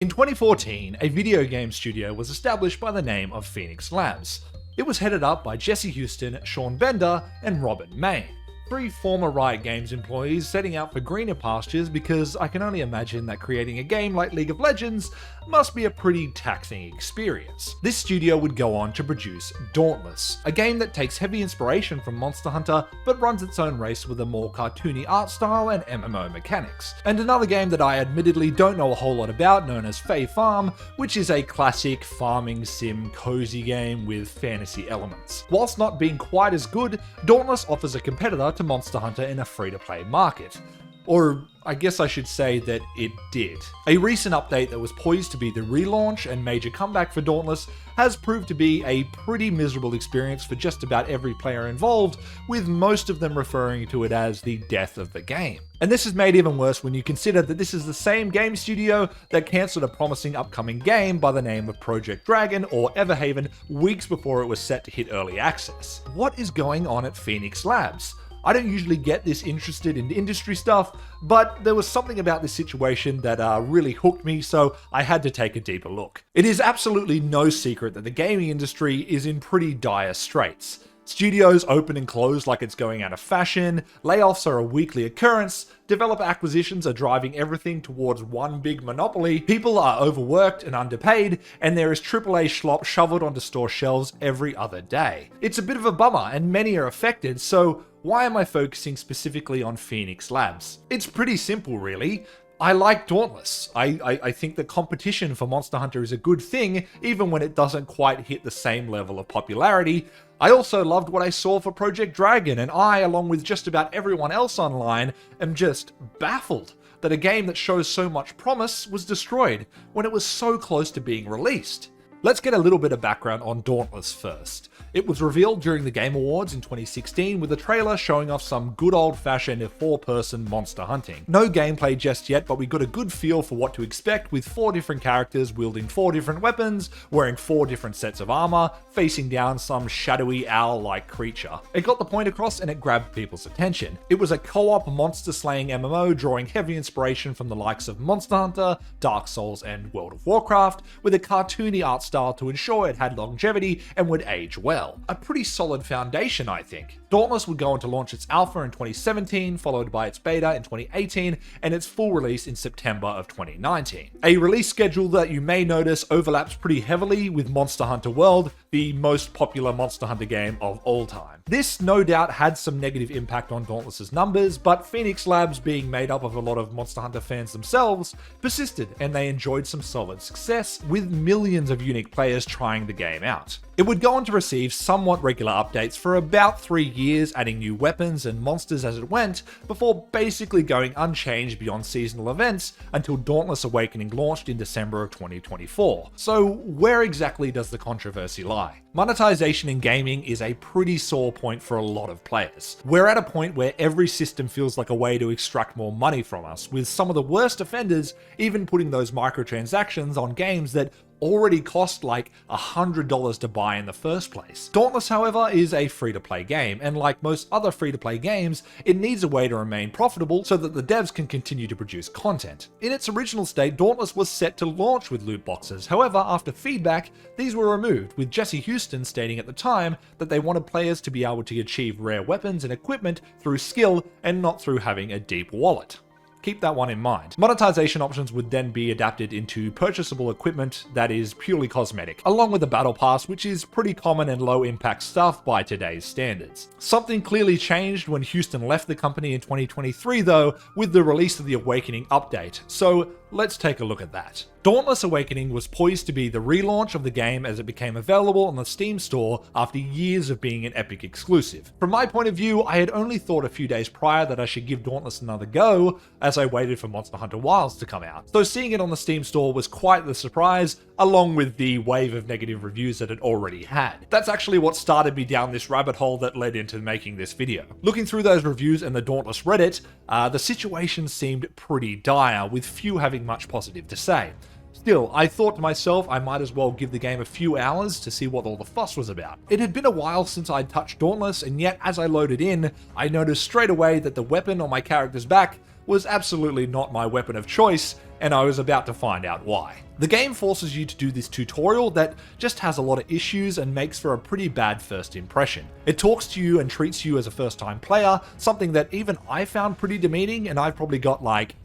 In 2014, a video game studio was established by the name of Phoenix Labs. It was headed up by Jesse Houston, Sean Bender, and Robert May, three former Riot Games employees setting out for greener pastures because I can only imagine that creating a game like League of Legends must be a pretty taxing experience. This studio would go on to produce Dauntless, a game that takes heavy inspiration from Monster Hunter but runs its own race with a more cartoony art style and MMO mechanics. And another game that I admittedly don't know a whole lot about, known as Fae Farm, which is a classic farming sim cozy game with fantasy elements. Whilst not being quite as good, Dauntless offers a competitor to Monster Hunter in a free-to-play market. Or I guess I should say that it did. A recent update that was poised to be the relaunch and major comeback for Dauntless has proved to be a pretty miserable experience for just about every player involved, with most of them referring to it as the death of the game. And this is made even worse when you consider that this is the same game studio that cancelled a promising upcoming game by the name of Project Dragon or Everhaven weeks before it was set to hit early access. What is going on at Phoenix Labs? I don't usually get this interested in industry stuff, but there was something about this situation that really hooked me, so I had to take a deeper look. It is absolutely no secret that the gaming industry is in pretty dire straits. Studios open and close like it's going out of fashion, layoffs are a weekly occurrence, developer acquisitions are driving everything towards one big monopoly, people are overworked and underpaid, and there is AAA schlop shoveled onto store shelves every other day. It's a bit of a bummer, and many are affected, so why am I focusing specifically on Phoenix Labs? It's pretty simple, really. I like Dauntless. I think the competition for Monster Hunter is a good thing, even when it doesn't quite hit the same level of popularity. I also loved what I saw for Project Dragon, and I, along with just about everyone else online, am just baffled that a game that shows so much promise was destroyed when it was so close to being released. Let's get a little bit of background on Dauntless first. It was revealed during the Game Awards in 2016 with a trailer showing off some good old-fashioned four-person monster hunting. No gameplay just yet, but we got a good feel for what to expect with 4 different characters wielding 4 different weapons, wearing 4 different sets of armor, facing down some shadowy owl-like creature. It got the point across and it grabbed people's attention. It was a co-op monster-slaying MMO drawing heavy inspiration from the likes of Monster Hunter, Dark Souls, and World of Warcraft, with a cartoony art style to ensure it had longevity and would age well. A pretty solid foundation, I think. Dauntless would go on to launch its alpha in 2017, followed by its beta in 2018, and its full release in September of 2019. A release schedule that you may notice overlaps pretty heavily with Monster Hunter World, the most popular Monster Hunter game of all time. This no doubt had some negative impact on Dauntless's numbers, but Phoenix Labs, being made up of a lot of Monster Hunter fans themselves, persisted and they enjoyed some solid success, with millions of unique players trying the game out. It would go on to receive somewhat regular updates for about 3 years, adding new weapons and monsters as it went, before basically going unchanged beyond seasonal events until Dauntless Awakening launched in December of 2024. So where exactly does the controversy lie? Monetization in gaming is a pretty sore point for a lot of players. We're at a point where every system feels like a way to extract more money from us, with some of the worst offenders even putting those microtransactions on games that already cost like $100 to buy in the first place. Dauntless, however, is a free-to-play game, and like most other free-to-play games, it needs a way to remain profitable so that the devs can continue to produce content. In its original state, Dauntless was set to launch with loot boxes. However, after feedback, these were removed, with Jesse Houston stating at the time that they wanted players to be able to achieve rare weapons and equipment through skill and not through having a deep wallet. Keep that one in mind. Monetization options would then be adapted into purchasable equipment that is purely cosmetic, along with the battle pass, which is pretty common and low impact stuff by today's standards. Something clearly changed when Houston left the company in 2023 though, with the release of the Awakening update, so let's take a look at that. Dauntless Awakening was poised to be the relaunch of the game as it became available on the Steam store after years of being an Epic exclusive. From my point of view, I had only thought a few days prior that I should give Dauntless another go as I waited for Monster Hunter Wilds to come out. So seeing it on the Steam store was quite the surprise, along with the wave of negative reviews that it already had. That's actually what started me down this rabbit hole that led into making this video. Looking through those reviews and the Dauntless Reddit, the situation seemed pretty dire, with few having much positive to say. Still, I thought to myself I might as well give the game a few hours to see what all the fuss was about. It had been a while since I'd touched Dauntless, and yet as I loaded in, I noticed straight away that the weapon on my character's back was absolutely not my weapon of choice, and I was about to find out why. The game forces you to do this tutorial that just has a lot of issues and makes for a pretty bad first impression. It talks to you and treats you as a first-time player, something that even I found pretty demeaning, and I've probably got like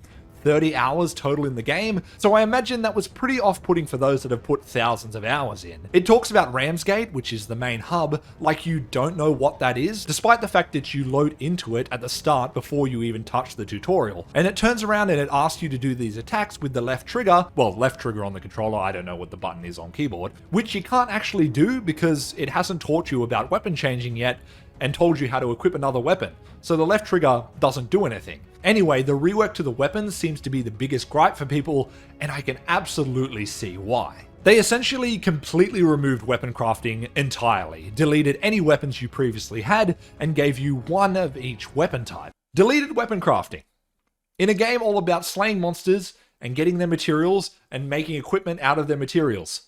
30 hours total in the game, so I imagine that was pretty off-putting for those that have put thousands of hours in. It talks about Ramsgate, which is the main hub, like you don't know what that is, despite the fact that you load into it at the start before you even touch the tutorial. And it turns around and it asks you to do these attacks with the left trigger, well, left trigger on the controller, I don't know what the button is on keyboard, which you can't actually do because it hasn't taught you about weapon changing yet and told you how to equip another weapon. So the left trigger doesn't do anything. Anyway, the rework to the weapons seems to be the biggest gripe for people, and I can absolutely see why. They essentially completely removed weapon crafting entirely, deleted any weapons you previously had, and gave you one of each weapon type. Deleted weapon crafting. In a game all about slaying monsters and getting their materials and making equipment out of their materials.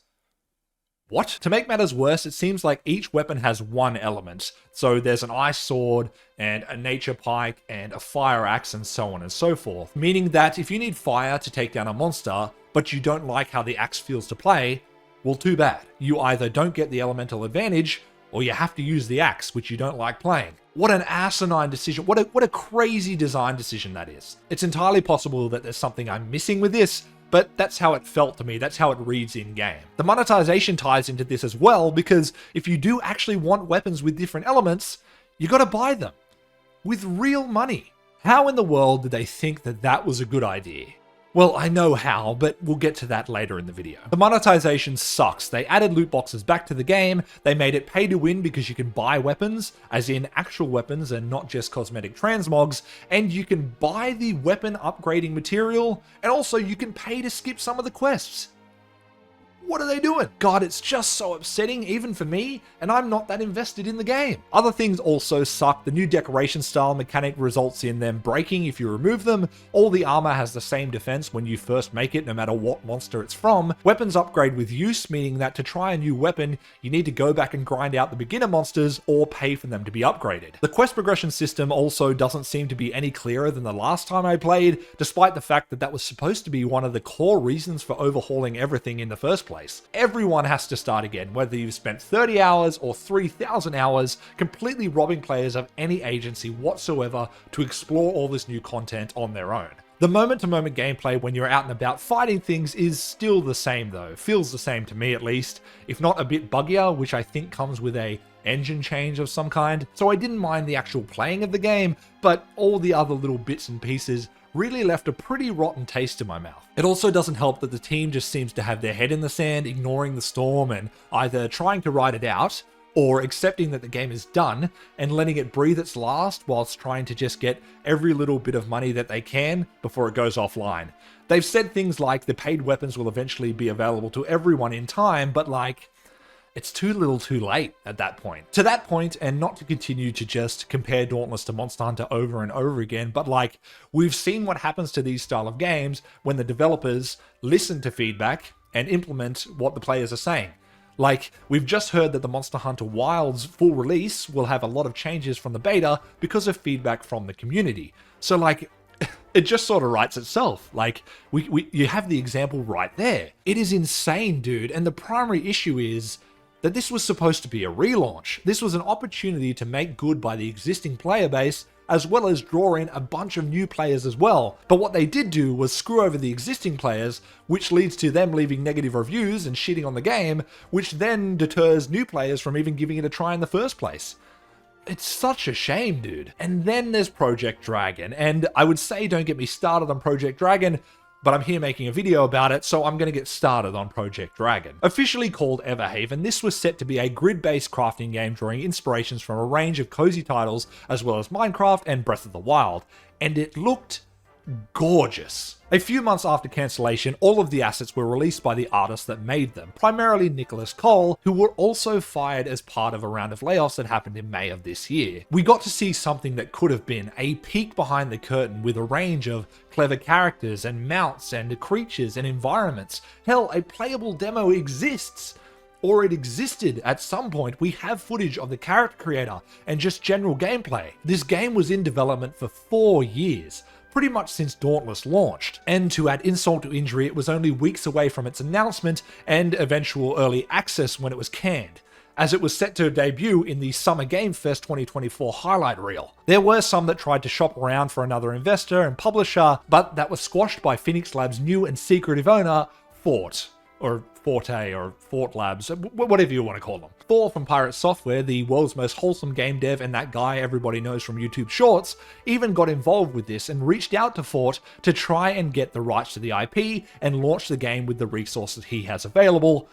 What? To make matters worse, it seems like each weapon has one element. So there's an ice sword, and a nature pike, and a fire axe, and so on and so forth. Meaning that if you need fire to take down a monster, but you don't like how the axe feels to play, well, too bad. You either don't get the elemental advantage, or you have to use the axe, which you don't like playing. What an asinine decision. What a crazy design decision that is. It's entirely possible that there's something I'm missing with this, but that's how it felt to me, that's how it reads in-game. The monetization ties into this as well, because if you do actually want weapons with different elements, you gotta buy them. With real money. How in the world did they think that that was a good idea? Well, I know how, but we'll get to that later in the video. The monetization sucks. They added loot boxes back to the game, they made it pay to win because you can buy weapons, as in actual weapons and not just cosmetic transmogs, and you can buy the weapon upgrading material, and also you can pay to skip some of the quests. What are they doing? God, it's just so upsetting, even for me, and I'm not that invested in the game. Other things also suck. The new decoration style mechanic results in them breaking if you remove them. All the armor has the same defense when you first make it, no matter what monster it's from. Weapons upgrade with use, meaning that to try a new weapon, you need to go back and grind out the beginner monsters or pay for them to be upgraded. The quest progression system also doesn't seem to be any clearer than the last time I played, despite the fact that that was supposed to be one of the core reasons for overhauling everything in the first place. Everyone has to start again, whether you've spent 30 hours or 3,000 hours, completely robbing players of any agency whatsoever to explore all this new content on their own. The moment-to-moment gameplay when you're out and about fighting things is still the same though, feels the same to me at least, if not a bit buggier, which I think comes with a engine change of some kind, so I didn't mind the actual playing of the game, but all the other little bits and pieces really left a pretty rotten taste in my mouth. It also doesn't help that the team just seems to have their head in the sand, ignoring the storm and either trying to ride it out, or accepting that the game is done and letting it breathe its last whilst trying to just get every little bit of money that they can before it goes offline. They've said things like the paid weapons will eventually be available to everyone in time, but like, it's too little too late at that point. To that point, and not to continue to just compare Dauntless to Monster Hunter over and over again, but like, we've seen what happens to these style of games when the developers listen to feedback and implement what the players are saying. Like, we've just heard that the Monster Hunter Wilds full release will have a lot of changes from the beta because of feedback from the community. So like, it just sort of writes itself. Like, you have the example right there. It is insane, dude, and the primary issue is that this was supposed to be a relaunch. This was an opportunity to make good by the existing player base, as well as draw in a bunch of new players as well. But what they did do was screw over the existing players, which leads to them leaving negative reviews and shitting on the game, which then deters new players from even giving it a try in the first place. It's such a shame, dude. And then there's Project Dragon, and I would say don't get me started on Project Dragon, but I'm here making a video about it, so I'm going to get started on Project Dragon. Officially called Everhaven, this was set to be a grid-based crafting game drawing inspirations from a range of cozy titles, as well as Minecraft and Breath of the Wild, and it looked gorgeous. A few months after cancellation, all of the assets were released by the artists that made them, primarily Nicholas Cole, who were also fired as part of a round of layoffs that happened in May of this year. We got to see something that could have been a peek behind the curtain with a range of clever characters and mounts and creatures and environments. Hell, a playable demo exists. Or it existed at some point. We have footage of the character creator and just general gameplay. This game was in development for 4 years. pretty much since Dauntless launched. And to add insult to injury, it was only weeks away from its announcement and eventual early access when it was canned, as it was set to debut in the Summer Game Fest 2024 highlight reel. There were some that tried to shop around for another investor and publisher, but that was squashed by Phoenix Labs' new and secretive owner, Fort Labs, whatever you want to call them. Thor from Pirate Software, the world's most wholesome game dev and that guy everybody knows from YouTube Shorts, even got involved with this and reached out to Fort to try and get the rights to the IP and launch the game with the resources he has available,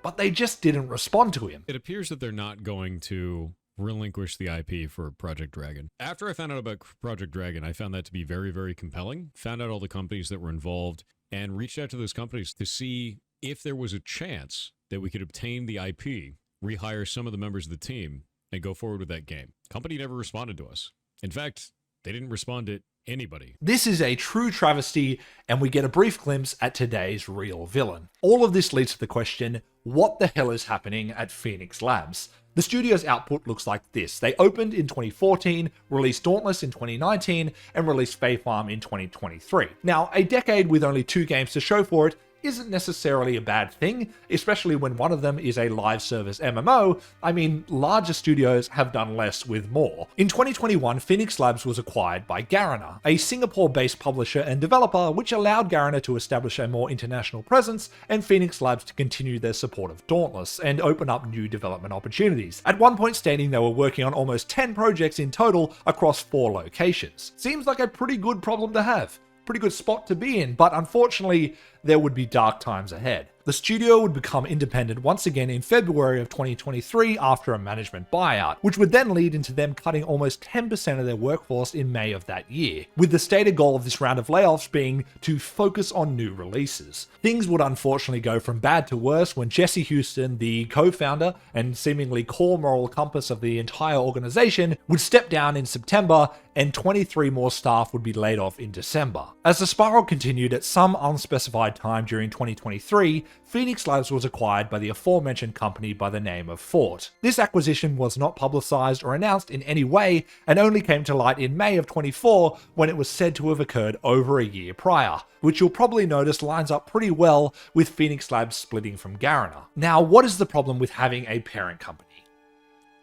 but they just didn't respond to him. It appears that they're not going to relinquish the IP for Project Dragon. After I found out about Project Dragon, I found that to be very, very compelling. Found out all the companies that were involved and reached out to those companies to see if there was a chance that we could obtain the IP, rehire some of the members of the team, and go forward with that game. Company never responded to us. In fact, they didn't respond to anybody. This is a true travesty, and we get a brief glimpse at today's real villain. All of this leads to the question, what the hell is happening at Phoenix Labs? The studio's output looks like this. They opened in 2014, released Dauntless in 2019, and released Fae Farm in 2023. Now, a decade with only 2 games to show for it isn't necessarily a bad thing, especially when one of them is a live service MMO. I mean, larger studios have done less with more. In 2021, Phoenix Labs was acquired by Garena, a Singapore-based publisher and developer, which allowed Garena to establish a more international presence and Phoenix Labs to continue their support of Dauntless and open up new development opportunities. At one point stating they were working on almost 10 projects in total across 4 locations. Seems like a pretty good problem to have. Pretty good spot to be in, but unfortunately, there would be dark times ahead. The studio would become independent once again in February of 2023 after a management buyout, which would then lead into them cutting almost 10% of their workforce in May of that year, with the stated goal of this round of layoffs being to focus on new releases. Things would unfortunately go from bad to worse when Jesse Houston, the co-founder and seemingly core moral compass of the entire organization, would step down in September and 23 more staff would be laid off in December. As the spiral continued at some unspecified time during 2023, Phoenix Labs was acquired by the aforementioned company by the name of Fort. This acquisition was not publicized or announced in any way and only came to light in May of 24 when it was said to have occurred over a year prior, which you'll probably notice lines up pretty well with Phoenix Labs splitting from Garena. Now, what is the problem with having a parent company?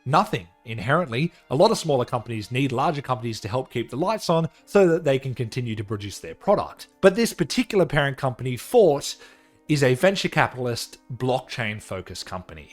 Nothing. Inherently, a lot of smaller companies need larger companies to help keep the lights on so that they can continue to produce their product. But this particular parent company, Fort, is a venture capitalist, blockchain-focused company.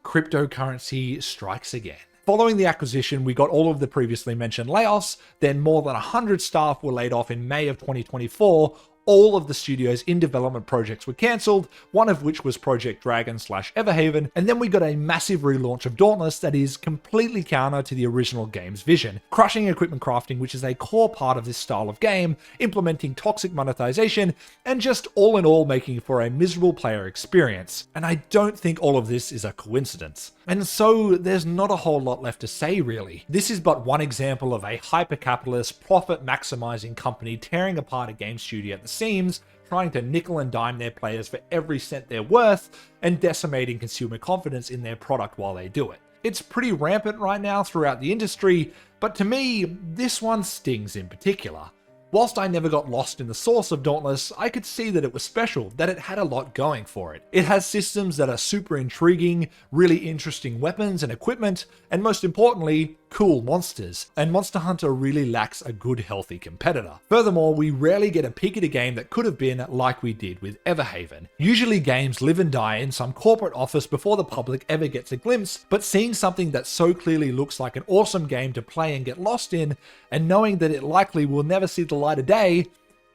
Cryptocurrency strikes again. Following the acquisition, we got all of the previously mentioned layoffs, then more than 100 staff were laid off in May of 2024, all of the studio's in-development projects were cancelled, one of which was Project Dragon / Everhaven, and then we got a massive relaunch of Dauntless that is completely counter to the original game's vision, crushing equipment crafting, which is a core part of this style of game, implementing toxic monetization, and just all in all making for a miserable player experience. And I don't think all of this is a coincidence. And so there's not a whole lot left to say really. This is but one example of a hyper-capitalist, profit-maximizing company tearing apart a game studio at the seams, trying to nickel and dime their players for every cent they're worth, and decimating consumer confidence in their product while they do it. It's pretty rampant right now throughout the industry, but to me, this one stings in particular. Whilst I never got lost in the source of Dauntless, I could see that it was special, that it had a lot going for it. It has systems that are super intriguing, really interesting weapons and equipment, and most importantly, cool monsters, and Monster Hunter really lacks a good healthy competitor. Furthermore, we rarely get a peek at a game that could have been like we did with Everhaven. Usually games live and die in some corporate office before the public ever gets a glimpse, but seeing something that so clearly looks like an awesome game to play and get lost in, and knowing that it likely will never see the light of day,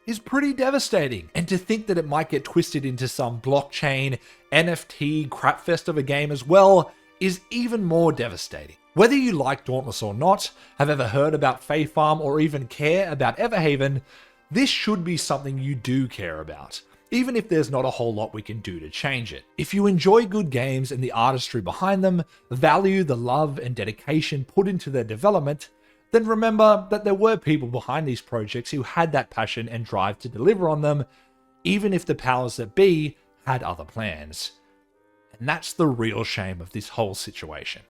is pretty devastating. And to think that it might get twisted into some blockchain, NFT crapfest of a game as well, is even more devastating. Whether you like Dauntless or not, have ever heard about Fae Farm, or even care about Everhaven, this should be something you do care about, even if there's not a whole lot we can do to change it. If you enjoy good games and the artistry behind them, value the love and dedication put into their development, then remember that there were people behind these projects who had that passion and drive to deliver on them, even if the powers that be had other plans. And that's the real shame of this whole situation.